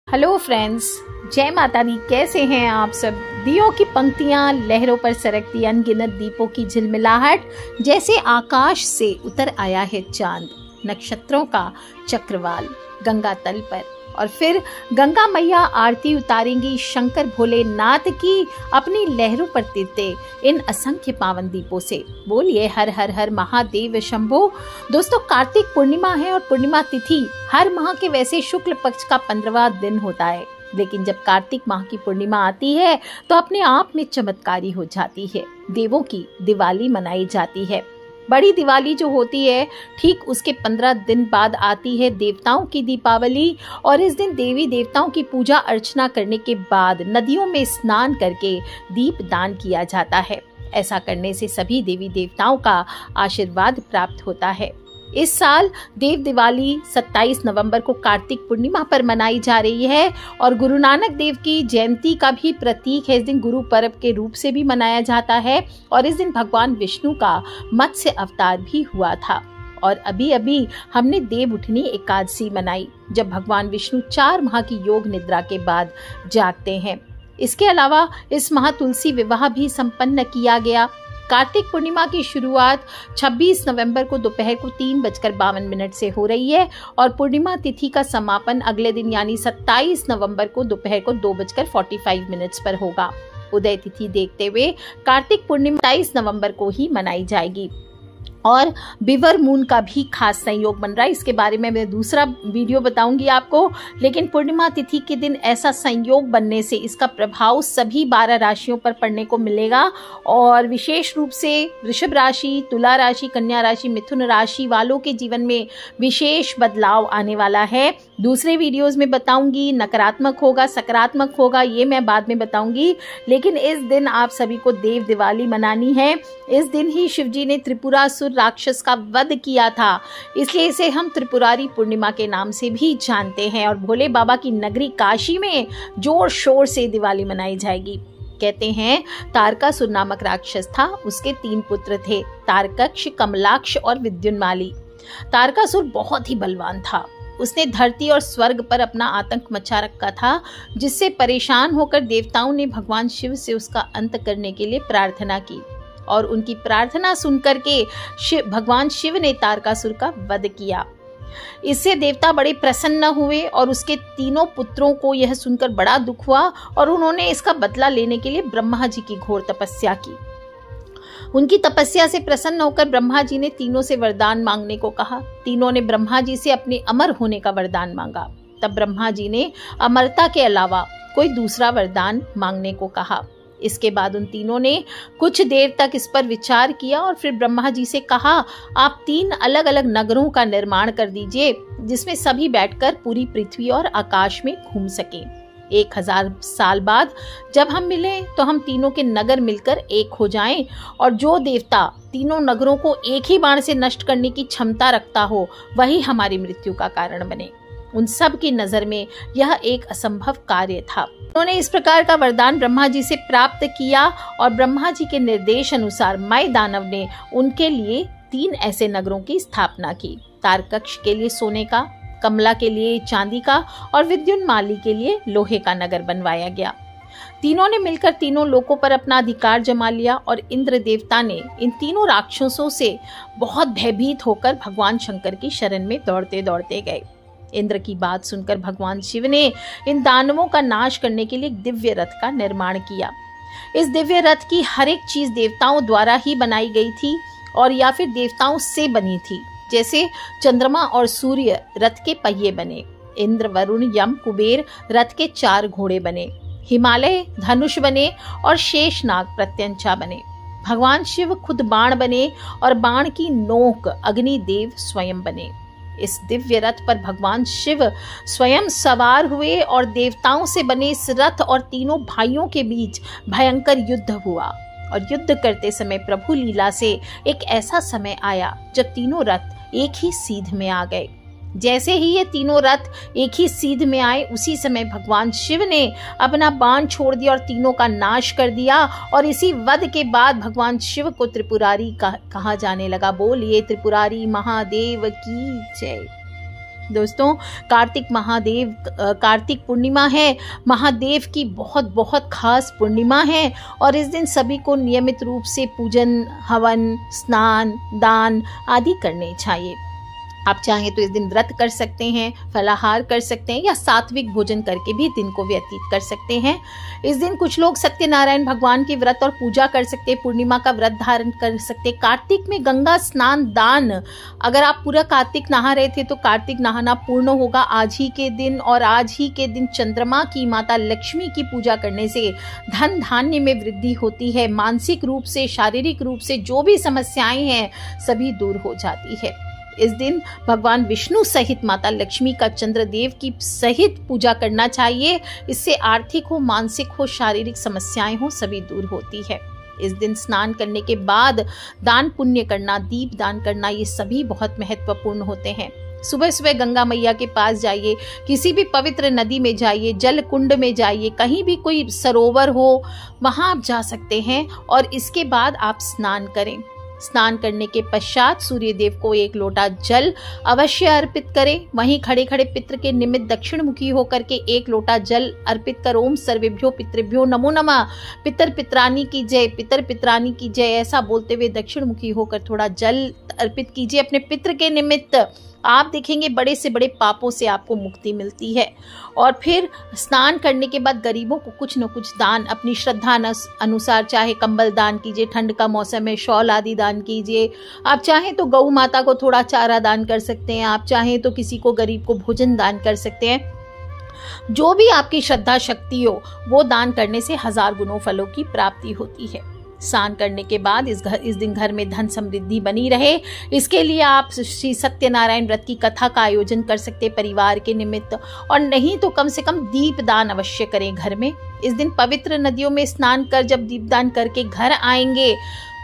Hello friends, जय माता दी। कैसे हैं आप सब? दियों की पंक्तियां, लहरों पर सरकती अनगिनत दीपों की झिलमिलाहट, जैसे आकाश से उतर आया है चांद, नक्षत्रों का चक्रवाल गंगा तल पर। और फिर गंगा मैया आरती उतारेंगी शंकर भोलेनाथ की अपनी लहरों पर तिरते इन असंख्य पावन दीपों से। बोलिए हर हर हर महादेव शंभो। दोस्तों, कार्तिक पूर्णिमा है और पूर्णिमा तिथि हर माह के वैसे शुक्ल पक्ष का 15वां दिन होता है, लेकिन जब कार्तिक माह की पूर्णिमा आती है तो अपने आप में चमत्कारी हो जाती है। देवों की दिवाली मनाई जाती है। बड़ी दिवाली जो होती है, ठीक उसके 15 दिन बाद आती है देवताओं की दीपावली। और इस दिन देवी देवताओं की पूजा अर्चना करने के बाद नदियों में स्नान करके दीप दान किया जाता है। ऐसा करने से सभी देवी देवताओं का आशीर्वाद प्राप्त होता है। इस साल देव दिवाली 27 नवंबर को कार्तिक पूर्णिमा पर मनाई जा रही है और गुरु नानक देव की जयंती का भी प्रतीक है। इस दिन गुरु पर्व के रूप से भी मनाया जाता है और इस दिन भगवान विष्णु का मत्स्य अवतार भी हुआ था। और अभी अभी हमने देव उठनी एकादशी मनाई, जब भगवान विष्णु 4 माह की योग निद्रा के बाद जागते हैं। इसके अलावा इस माह तुलसी विवाह भी संपन्न किया गया। कार्तिक पूर्णिमा की शुरुआत 26 नवंबर को दोपहर को 3:52 से हो रही है और पूर्णिमा तिथि का समापन अगले दिन यानी 27 नवंबर को दोपहर को 2:45 पर होगा। उदय तिथि देखते हुए कार्तिक पूर्णिमा 27 नवंबर को ही मनाई जाएगी। और बिवर मून का भी खास संयोग बन रहा है, इसके बारे में मैं दूसरा वीडियो बताऊंगी आपको। लेकिन पूर्णिमा तिथि के दिन ऐसा संयोग बनने से इसका प्रभाव सभी 12 राशियों पर पड़ने को मिलेगा और विशेष रूप से वृषभ राशि, तुला राशि, कन्या राशि, मिथुन राशि वालों के जीवन में विशेष बदलाव आने वाला है। दूसरे वीडियोस में बताऊंगी, नकारात्मक होगा सकारात्मक होगा ये मैं बाद में बताऊंगी। लेकिन इस दिन आप सभी को देव दिवाली मनानी है। इस दिन ही शिव जी ने त्रिपुरासुर राक्षस का वध किया था, इसलिए इसे हम त्रिपुरारी पूर्णिमा के नाम से भी जानते हैं। और भोले बाबा की नगरी काशी में जोर शोर से दिवाली मनाई जाएगी। कहते हैं तारकासुर नामक राक्षस था, उसके 3 पुत्र थे, तारकक्ष, कमलाक्ष और विद्युन्माली। तारकासुर बहुत ही बलवान था। उसने धरती और स्वर्ग पर अपना आतंक मचा रखा था, जिससे परेशान होकर देवताओं ने भगवान शिव से उसका अंत करने के लिए प्रार्थना की और उनकी प्रार्थना सुनकर के भगवान शिव ने तारकासुर का वध किया। इससे देवता बड़े प्रसन्न हुए और उसके 3 पुत्रों को यह सुनकर बड़ा दुख हुआ और उन्होंने इसका बदला लेने के लिए ब्रह्मा जी की घोर तपस्या की। उनकी तपस्या से प्रसन्न होकर ब्रह्मा जी ने तीनों से वरदान मांगने को कहा। तीनों ने ब्रह्मा जी से अपने अमर होने का वरदान मांगा। तब ब्रह्मा जी ने अमरता के अलावा कोई दूसरा वरदान मांगने को कहा। इसके बाद उन तीनों ने कुछ देर तक इस पर विचार किया और फिर ब्रह्मा जी से कहा, आप 3 अलग अलग नगरों का निर्माण कर दीजिए, जिसमें सभी बैठकर पूरी पृथ्वी और आकाश में घूम सकें। 1000 साल बाद जब हम मिलें तो हम तीनों के नगर मिलकर एक हो जाएं और जो देवता तीनों नगरों को एक ही बाण से नष्ट करने की क्षमता रखता हो, वही हमारी मृत्यु का कारण बने। उन सब की नजर में यह एक असंभव कार्य था। उन्होंने इस प्रकार का वरदान ब्रह्मा जी से प्राप्त किया और ब्रह्मा जी के निर्देश अनुसार मय दानव ने उनके लिए 3 ऐसे नगरों की स्थापना की। तारकक्ष के लिए सोने का, कमला के लिए चांदी का और विद्युन्माली के लिए लोहे का नगर बनवाया गया। तीनों ने मिलकर तीनों लोकों पर अपना अधिकार जमा लिया और इंद्र देवता ने इन तीनों राक्षसों से बहुत भयभीत होकर भगवान शंकर की शरण में दौड़ते दौड़ते गए। इंद्र की बात सुनकर भगवान शिव ने इन दानवों का नाश करने के लिए एक दिव्य रथ का निर्माण किया। इस दिव्य रथ की हर एक चीज देवताओं द्वारा ही बनाई गई थी और या फिर देवताओं से बनी थी। जैसे चंद्रमा और सूर्य रथ के पहिए बने, इंद्र, वरुण, यम, कुबेर रथ के 4 घोड़े बने, हिमालय धनुष बने और शेषनाग प्रत्यंचा बने। भगवान शिव खुद बाण बने और बाण की नोक अग्निदेव स्वयं बने। इस दिव्य रथ पर भगवान शिव स्वयं सवार हुए और देवताओं से बने इस रथ और तीनों भाइयों के बीच भयंकर युद्ध हुआ। और युद्ध करते समय प्रभु लीला से एक ऐसा समय आया जब तीनों रथ एक ही सीध में आ गए। जैसे ही ये तीनों रथ एक ही सीध में आए, उसी समय भगवान शिव ने अपना बाण छोड़ दिया और तीनों का नाश कर दिया। और इसी वध के बाद भगवान शिव को त्रिपुरारी कहा जाने लगा। बोलिए त्रिपुरारी महादेव की जय। दोस्तों, कार्तिक पूर्णिमा है, महादेव की बहुत बहुत खास पूर्णिमा है और इस दिन सभी को नियमित रूप से पूजन, हवन, स्नान, दान आदि करने चाहिए। आप चाहें तो इस दिन व्रत कर सकते हैं, फलाहार कर सकते हैं या सात्विक भोजन करके भी दिन को व्यतीत कर सकते हैं। इस दिन कुछ लोग सत्यनारायण भगवान की व्रत और पूजा कर सकते हैं, पूर्णिमा का व्रत धारण कर सकते हैं। कार्तिक में गंगा स्नान दान, अगर आप पूरा कार्तिक नहा रहे थे तो कार्तिक नहाना पूर्ण होगा आज ही के दिन। और आज ही के दिन चंद्रमा की माता लक्ष्मी की पूजा करने से धन धान्य में वृद्धि होती है। मानसिक रूप से, शारीरिक रूप से जो भी समस्याएं हैं सभी दूर हो जाती है। इस दिन भगवान विष्णु सहित माता लक्ष्मी का चंद्रदेव की सहित पूजा करना चाहिए। इससे आर्थिक हो, मानसिक हो, शारीरिक समस्याएं हो सभी दूर होती है। इस दिन स्नान करने के बाद दान पुण्य करना, दीप दान करना, ये सभी बहुत महत्वपूर्ण होते हैं। सुबह सुबह गंगा मैया के पास जाइए, किसी भी पवित्र नदी में जाइए, जल कुंड में जाइए, कहीं भी कोई सरोवर हो वहां आप जा सकते हैं और इसके बाद आप स्नान करें। स्नान करने के पश्चात सूर्य देव को 1 लोटा जल अवश्य अर्पित करें। वहीं खड़े खड़े पितृ के निमित्त दक्षिण मुखी होकर के 1 लोटा जल अर्पित कर ओम सर्वेभ्यो पितृभ्यो नमो नमः, पितर पितरानी की जय, पितर पितरानी की जय, ऐसा बोलते हुए दक्षिण मुखी होकर थोड़ा जल अर्पित कीजिए अपने पितृ के निमित्त। आप देखेंगे बड़े से बड़े पापों से आपको मुक्ति मिलती है। और फिर स्नान करने के बाद गरीबों को कुछ न कुछ दान अपनी श्रद्धा अनुसार, चाहे कंबल दान कीजिए, ठंड का मौसम है, शॉल आदि दान कीजिए। आप चाहें तो गौ माता को थोड़ा चारा दान कर सकते हैं, आप चाहें तो किसी को गरीब को भोजन दान कर सकते हैं। जो भी आपकी श्रद्धा शक्ति हो वो दान करने से 1000 गुणों फलों की प्राप्ति होती है। स्नान करने के बाद इस दिन घर में धन समृद्धि बनी रहे, इसके लिए आप श्री सत्यनारायण व्रत की कथा का आयोजन कर सकते परिवार के निमित्त। और नहीं तो कम से कम दीप दान अवश्य करें घर में। इस दिन पवित्र नदियों में स्नान कर जब दीपदान करके घर आएंगे,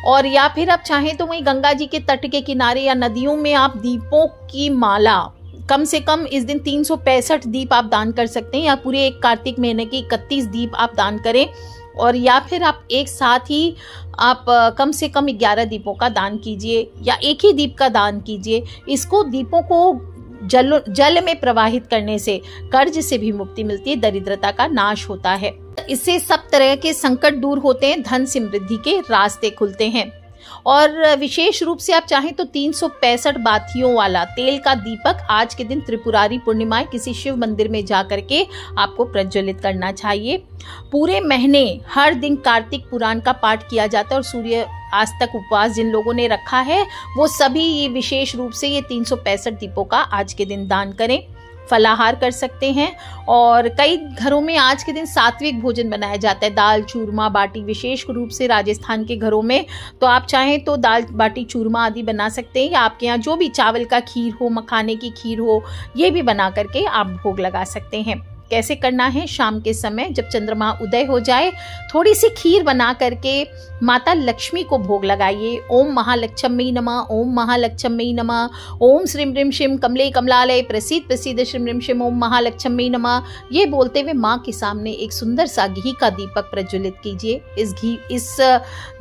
और या फिर आप चाहें तो वहीं गंगा जी के तट के किनारे या नदियों में आप दीपों की माला, कम से कम इस दिन 365 दीप आप दान कर सकते हैं, या पूरे एक कार्तिक महीने की 31 दीप आप दान करें। और या फिर आप एक साथ ही आप कम से कम 11 दीपों का दान कीजिए या एक ही दीप का दान कीजिए। इसको दीपों को जल में प्रवाहित करने से कर्ज से भी मुक्ति मिलती है, दरिद्रता का नाश होता है। इससे सब तरह के संकट दूर होते हैं, धन समृद्धि के रास्ते खुलते हैं। और विशेष रूप से आप चाहें तो 365 बातियों वाला तेल का दीपक आज के दिन त्रिपुरारी पूर्णिमा किसी शिव मंदिर में जाकर के आपको प्रज्वलित करना चाहिए। पूरे महीने हर दिन कार्तिक पुराण का पाठ किया जाता है और सूर्य आज तक उपवास जिन लोगों ने रखा है वो सभी ये विशेष रूप से ये 365 दीपों का आज के दिन दान करें। फलाहार कर सकते हैं और कई घरों में आज के दिन सात्विक भोजन बनाया जाता है, दाल चूरमा बाटी, विशेष रूप से राजस्थान के घरों में तो आप चाहें तो दाल बाटी चूरमा आदि बना सकते हैं, या आपके यहाँ जो भी चावल का खीर हो, मखाने की खीर हो, ये भी बना करके आप भोग लगा सकते हैं। कैसे करना है, शाम के समय जब चंद्रमा उदय हो जाए थोड़ी सी खीर बना करके माता लक्ष्मी को भोग लगाइए। ओम महालक्ष्मी नमः, ओम महालक्ष्मी नमः, ओम श्रीम ह्रीम शिम कमले कमलालय प्रसीद प्रसीद श्रीम ह्रीम शिम ओम महालक्ष्मी नमः, ये बोलते हुए माँ के सामने एक सुंदर सा घी का दीपक प्रज्वलित कीजिए। इस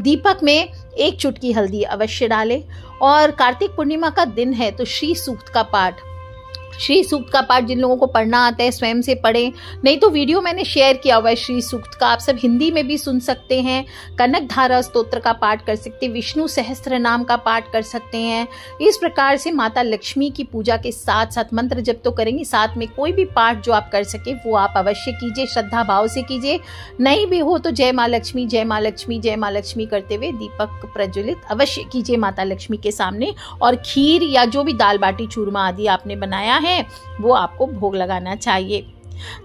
दीपक में 1 चुटकी हल्दी अवश्य डालें। और कार्तिक पूर्णिमा का दिन है तो श्री सूक्त का पाठ, श्री सूक्त का पाठ जिन लोगों को पढ़ना आता है स्वयं से पढ़ें, नहीं तो वीडियो मैंने शेयर किया हुआ है श्री सूक्त का, आप सब हिंदी में भी सुन सकते हैं। कनक धारा स्तोत्र का पाठ कर सकते हैं, विष्णु सहस्त्र नाम का पाठ कर सकते हैं। इस प्रकार से माता लक्ष्मी की पूजा के साथ साथ मंत्र जप तो करेंगे, साथ में कोई भी पाठ जो आप कर सके वो आप अवश्य कीजिए, श्रद्धा भाव से कीजिए। नहीं भी हो तो जय माँ लक्ष्मी, जय माँ लक्ष्मी, जय माँ लक्ष्मी करते हुए दीपक प्रज्वलित अवश्य कीजिए माता लक्ष्मी के सामने। और खीर या जो भी दाल बाटी चूरमा आदि आपने बनाया है वो आपको भोग लगाना चाहिए।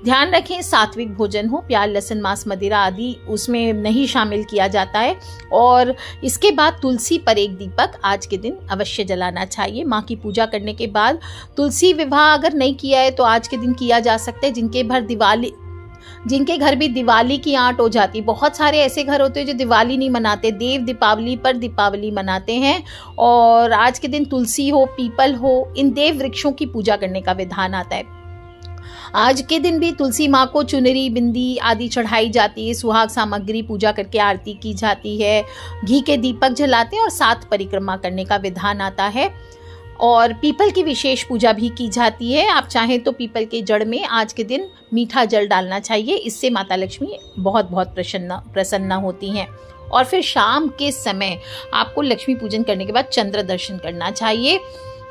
ध्यान रखें सात्विक भोजन हो, प्याज लहसुन मांस मदिरा आदि उसमें नहीं शामिल किया जाता है। और इसके बाद तुलसी पर 1 दीपक आज के दिन अवश्य जलाना चाहिए। माँ की पूजा करने के बाद तुलसी विवाह अगर नहीं किया है तो आज के दिन किया जा सकता है। जिनके घर भी दिवाली की आंट हो जाती, बहुत सारे ऐसे घर होते हैं जो दिवाली नहीं मनाते, देव दीपावली पर दीपावली मनाते हैं। और आज के दिन तुलसी हो, पीपल हो, इन देव वृक्षों की पूजा करने का विधान आता है। आज के दिन भी तुलसी माँ को चुनरी बिंदी आदि चढ़ाई जाती है, सुहाग सामग्री पूजा करके आरती की जाती है, घी के दीपक जलाते हैं और 7 परिक्रमा करने का विधान आता है। और पीपल की विशेष पूजा भी की जाती है। आप चाहें तो पीपल के जड़ में आज के दिन मीठा जल डालना चाहिए, इससे माता लक्ष्मी बहुत बहुत प्रसन्न होती हैं। और फिर शाम के समय आपको लक्ष्मी पूजन करने के बाद चंद्र दर्शन करना चाहिए।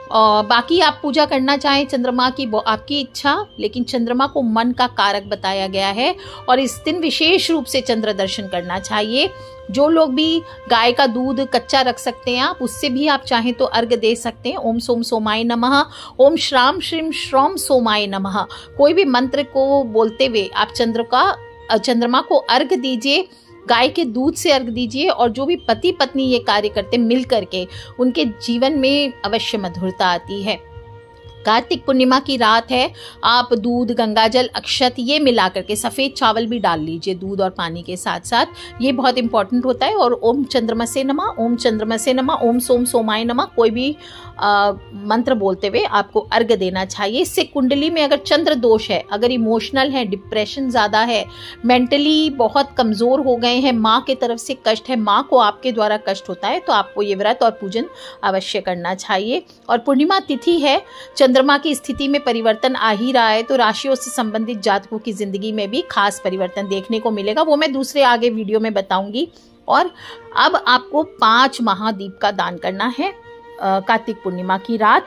बाकी आप पूजा करना चाहें चंद्रमा की, आपकी इच्छा, लेकिन चंद्रमा को मन का कारक बताया गया है और इस दिन विशेष रूप से चंद्र दर्शन करना चाहिए। जो लोग भी गाय का दूध कच्चा रख सकते हैं आप, उससे भी आप चाहें तो अर्घ दे सकते हैं। ओम सोम सोमाय नमः, ओम श्राम श्रीम श्रौम सोमाय नमः, कोई भी मंत्र को बोलते हुए आप चंद्रमा को अर्घ दीजिए, गाय के दूध से अर्घ दीजिए। और जो भी पति पत्नी ये कार्य करते मिल करके, उनके जीवन में अवश्य मधुरता आती है। कार्तिक पूर्णिमा की रात है, आप दूध, गंगाजल, अक्षत ये मिला करके, सफ़ेद चावल भी डाल लीजिए दूध और पानी के साथ साथ, ये बहुत इंपॉर्टेंट होता है। और ओम चंद्रमसे नमः, ओम चंद्रमसे नमः, ओम सोम सोमाय नमः, कोई भी मंत्र बोलते हुए आपको अर्घ देना चाहिए। इससे कुंडली में अगर चंद्र दोष है, अगर इमोशनल है, डिप्रेशन ज़्यादा है, मेंटली बहुत कमज़ोर हो गए हैं, माँ के तरफ से कष्ट है, माँ को आपके द्वारा कष्ट होता है, तो आपको ये व्रत और पूजन अवश्य करना चाहिए। और पूर्णिमा तिथि है, चंद्रमा की स्थिति में परिवर्तन आ ही रहा है, तो राशियों से संबंधित जातकों की जिंदगी में भी खास परिवर्तन देखने को मिलेगा, वो मैं दूसरे आगे वीडियो में बताऊंगी। और अब आपको 5 महादीप का दान करना है कार्तिक पूर्णिमा की रात।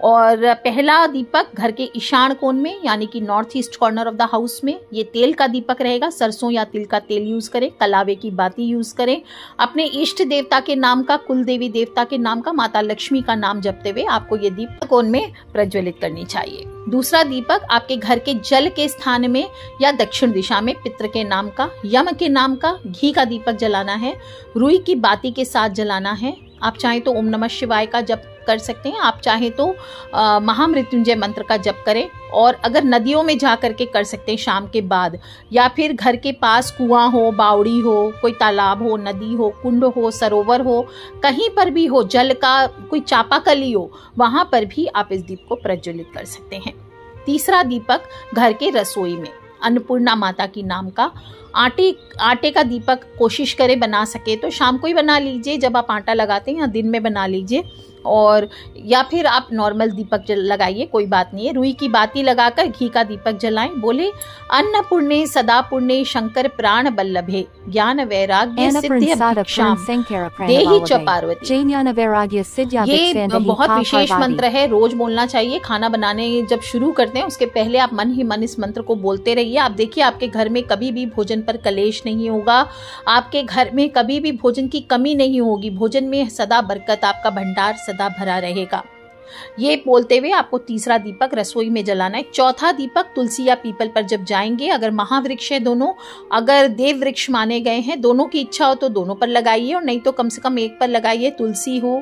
और पहला दीपक घर के ईशान कोण में, यानी कि north east corner of the house में, ये तेल का दीपक रहेगा। सरसों या तिल का तेल यूज करें, कलावे की बाती यूज करें। अपने इष्ट देवता के नाम का, कुल देवी देवता के नाम का, माता लक्ष्मी का नाम जपते हुए आपको ये दीप कोण में प्रज्वलित करनी चाहिए। दूसरा दीपक आपके घर के जल के स्थान में या दक्षिण दिशा में पितृ के नाम का, यम के नाम का घी का दीपक जलाना है। रुई की बाती के साथ जलाना है। आप चाहें तो ओम नमः शिवाय का जप कर सकते हैं, आप चाहें तो महामृत्युंजय मंत्र का जप करें। और अगर नदियों में जा करके कर सकते हैं शाम के बाद, या फिर घर के पास कुआं हो, बावड़ी हो, कोई तालाब हो, नदी हो, कुंड हो, सरोवर हो, कहीं पर भी हो, जल का कोई चापाकली हो, वहां पर भी आप इस दीप को प्रज्वलित कर सकते हैं। तीसरा दीपक घर के रसोई में अन्नपूर्णा माता की नाम का आटे का दीपक कोशिश करें बना सके तो शाम को ही बना लीजिए, जब आप आटा लगाते हैं, या दिन में बना लीजिए। और या फिर आप नॉर्मल दीपक लगाइए, कोई बात नहीं है। रुई की बाती लगाकर घी का दीपक जलाएं। बोले अन्नपूर्णे सदा पूर्णे शंकर प्राण बल्लभे ज्ञान वैराग्य सिद्धि देहि च पार्वती। ये बहुत विशेष मंत्र है, रोज बोलना चाहिए। खाना बनाने जब शुरू करते हैं उसके पहले आप मन ही मन इस मंत्र को बोलते रहिए। आप देखिए आपके घर में कभी भी भोजन पर कलेश नहीं होगा, आपके घर में कभी भी भोजन की कमी नहीं होगी, भोजन में सदा बरकत, आपका भंडार सदा भरा रहेगा। ये बोलते हुए आपको तीसरा दीपक रसोई में जलाना है। चौथा दीपक तुलसी या पीपल पर जब जाएंगे, अगर महावृक्ष है दोनों, अगर देव वृक्ष माने गए हैं, दोनों की इच्छा हो तो दोनों पर लगाइए, और नहीं तो कम से कम एक पर लगाइए। तुलसी हो,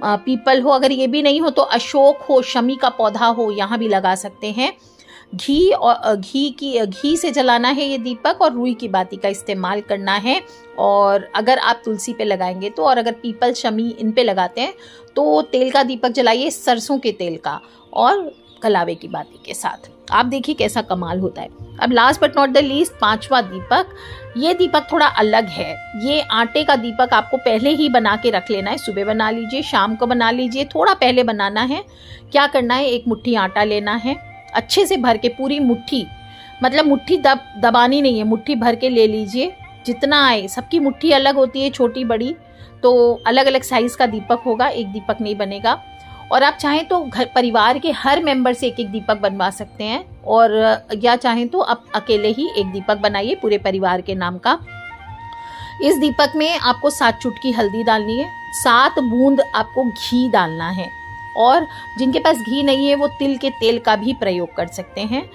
पीपल हो, अगर ये भी नहीं हो तो अशोक हो, शमी का पौधा हो, यहाँ भी लगा सकते हैं। घी से जलाना है ये दीपक, और रुई की बाती का इस्तेमाल करना है। और अगर आप तुलसी पे लगाएंगे तो, और अगर पीपल, शमी इन पे लगाते हैं तो तेल का दीपक जलाइए, सरसों के तेल का, और कलावे की बाती के साथ। आप देखिए कैसा कमाल होता है। अब last but not the least, 5वां दीपक। ये दीपक थोड़ा अलग है। ये आटे का दीपक आपको पहले ही बना के रख लेना है। सुबह बना लीजिए, शाम को बना लीजिए, थोड़ा पहले बनाना है। क्या करना है, एक मुट्ठी आटा लेना है, अच्छे से भर के, पूरी मुट्ठी, मतलब मुट्ठी दबानी नहीं है, मुट्ठी भर के ले लीजिए, जितना आए। सबकी मुट्ठी अलग होती है, छोटी बड़ी, तो अलग अलग साइज का दीपक होगा, एक दीपक नहीं बनेगा। और आप चाहें तो घर परिवार के हर मेंबर से एक एक दीपक बनवा सकते हैं, और या चाहें तो आप अकेले ही एक दीपक बनाइए पूरे परिवार के नाम का। इस दीपक में आपको 7 चुटकी हल्दी डालनी है, 7 बूंद आपको घी डालना है, और जिनके पास घी नहीं है वो तिल के तेल का भी प्रयोग कर सकते हैं,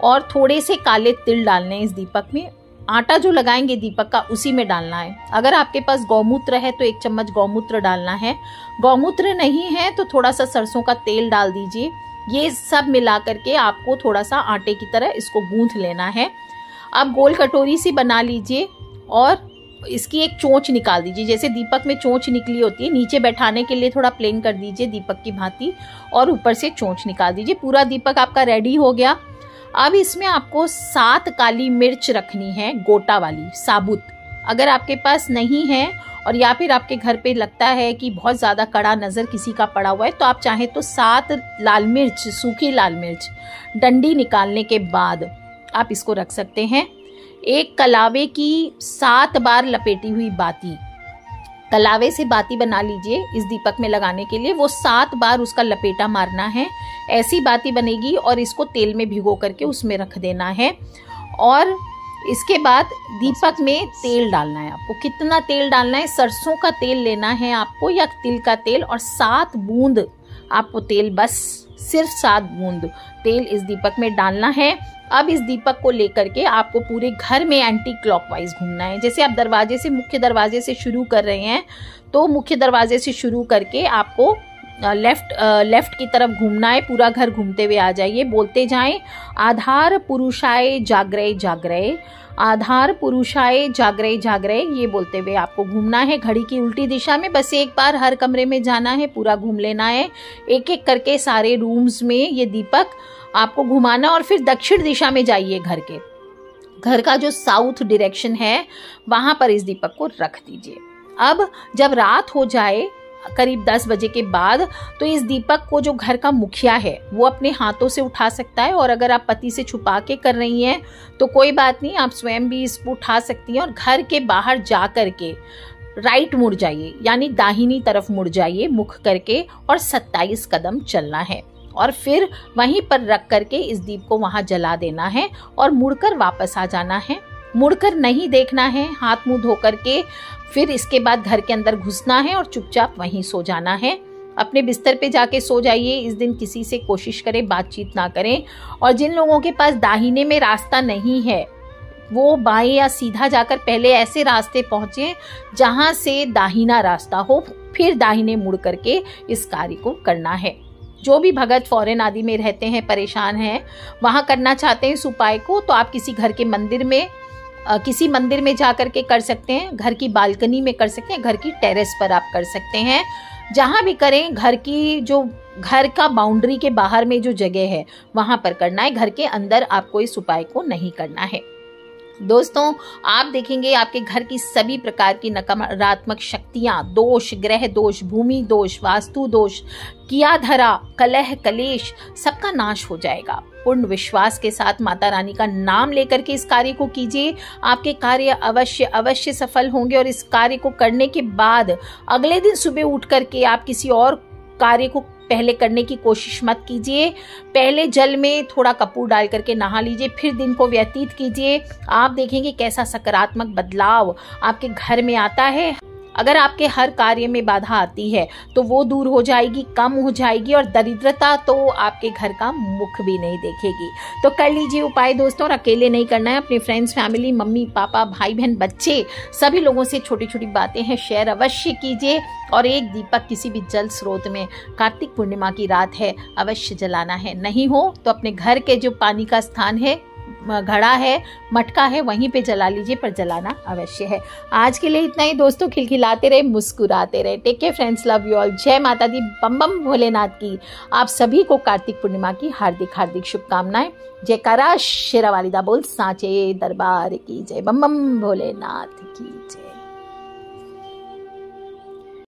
और थोड़े से काले तिल डालने हैं इस दीपक में। आटा जो लगाएंगे दीपक का उसी में डालना है। अगर आपके पास गौमूत्र है तो 1 चम्मच गौमूत्र डालना है, गौमूत्र नहीं है तो थोड़ा सा सरसों का तेल डाल दीजिए। ये सब मिला करके आपको थोड़ा सा आटे की तरह इसको गूंथ लेना है। आप गोल कटोरी सी बना लीजिए और इसकी एक चोंच निकाल दीजिए, जैसे दीपक में चोंच निकली होती है, नीचे बैठाने के लिए थोड़ा प्लेन कर दीजिए दीपक की भांति, और ऊपर से चोंच निकाल दीजिए। पूरा दीपक आपका रेडी हो गया। अब इसमें आपको 7 काली मिर्च रखनी है, गोटा वाली, साबुत। अगर आपके पास नहीं है और या फिर आपके घर पे लगता है कि बहुत ज़्यादा कड़ा नज़र किसी का पड़ा हुआ है, तो आप चाहें तो 7 लाल मिर्च, सूखी लाल मिर्च डंडी निकालने के बाद आप इसको रख सकते हैं। एक कलावे की 7 बार लपेटी हुई बाती, कलावे से बाती बना लीजिए इस दीपक में लगाने के लिए, वो 7 बार उसका लपेटा मारना है, ऐसी बाती बनेगी। और इसको तेल में भिगो करके उसमें रख देना है। और इसके बाद दीपक में तेल डालना है आपको। कितना तेल डालना है? सरसों का तेल लेना है आपको या तिल का तेल, और 7 बूंद आपको तेल, बस सिर्फ 7 बूंद तेल इस दीपक में डालना है। अब इस दीपक को लेकर के आपको पूरे घर में एंटी क्लॉकवाइज घूमना है। जैसे आप दरवाजे से, मुख्य दरवाजे से शुरू कर रहे हैं, तो मुख्य दरवाजे से शुरू करके आपको लेफ्ट की तरफ घूमना है। पूरा घर घूमते हुए आ जाइए, बोलते जाएं, आधार पुरुषाय जागरे जागरे, आधार पुरुषाय जागरे जागरे, ये बोलते हुए आपको घूमना है घड़ी की उल्टी दिशा में। बस एक बार हर कमरे में जाना है, पूरा घूम लेना है, एक एक करके सारे रूम्स में ये दीपक आपको घुमाना। और फिर दक्षिण दिशा में जाइए, घर का जो साउथ डायरेक्शन है वहां पर इस दीपक को रख दीजिए। अब जब रात हो जाए करीब 10 बजे के बाद, तो इस दीपक को जो घर का मुखिया है वो अपने हाथों से उठा सकता है। और अगर आप पति से छुपा के कर रही हैं तो कोई बात नहीं, आप स्वयं भी इसको उठा सकती हैं। और घर के बाहर जा करके राइट मुड़ जाइए, यानी दाहिनी तरफ मुड़ जाइए मुख करके, और 27 कदम चलना है। और फिर वहीं पर रख करके इस दीप को वहां जला देना है और मुड़कर वापस आ जाना है। मुड़कर नहीं देखना है, हाथ मुंह धो करके फिर इसके बाद घर के अंदर घुसना है और चुपचाप वहीं सो जाना है। अपने बिस्तर पे जाके सो जाइए। इस दिन किसी से कोशिश करें बातचीत ना करें। और जिन लोगों के पास दाहिने में रास्ता नहीं है, वो बाएं या सीधा जाकर पहले ऐसे रास्ते पहुंचे जहां से दाहिना रास्ता हो, फिर दाहिने मुड़ करके इस कार्य को करना है। जो भी भगत फॉरेन आदि में रहते हैं, परेशान हैं, वहां करना चाहते हैं इस उपाय को, तो आप किसी घर के मंदिर में, किसी मंदिर में जा करके कर सकते हैं, घर की बालकनी में कर सकते हैं, घर की टेरेस पर आप कर सकते हैं। जहां भी करें, घर का बाउंड्री के बाहर में जो जगह है वहां पर करना है। घर के अंदर आपको इस उपाय को नहीं करना है। दोस्तों, आप देखेंगे आपके घर की सभी प्रकार की नकारात्मक शक्तियां, दोष, ग्रह दोष, भूमि दोष, वास्तु दोष, किया धरा, कलह, कलेश, सबका नाश हो जाएगा। पूर्ण विश्वास के साथ माता रानी का नाम लेकर के इस कार्य को कीजिए। आपके कार्य अवश्य सफल होंगे। और इस कार्य को करने के बाद अगले दिन सुबह उठ करके आप किसी और कार्य को पहले करने की कोशिश मत कीजिए। पहले जल में थोड़ा कपूर डाल करके नहा लीजिए, फिर दिन को व्यतीत कीजिए। आप देखेंगे कैसा सकारात्मक बदलाव आपके घर में आता है। अगर आपके हर कार्य में बाधा आती है तो वो दूर हो जाएगी, कम हो जाएगी, और दरिद्रता तो आपके घर का मुख भी नहीं देखेगी। तो कर लीजिए उपाय दोस्तों, और अकेले नहीं करना है, अपने फ्रेंड्स, फैमिली, मम्मी पापा, भाई बहन, बच्चे, सभी लोगों से छोटी छोटी बातें हैं शेयर अवश्य कीजिए। और एक दीपक किसी भी जल स्रोत में कार्तिक पूर्णिमा की रात है अवश्य जलाना है। नहीं हो तो अपने घर के जो पानी का स्थान है, घड़ा है, मटका है, वहीं पे जला लीजिए, पर जलाना अवश्य है। आज के लिए इतना ही दोस्तों। खिलखिलाते रहे, मुस्कुराते रहे। Take care friends, love you all. जय माता दी, बम बम भोलेनाथ की। आप सभी को कार्तिक पूर्णिमा की हार्दिक हार्दिक शुभकामनाएं। जयकारा शेरा वालिदा बोल साचे दरबार की जय, बम बम भोलेनाथ की जय।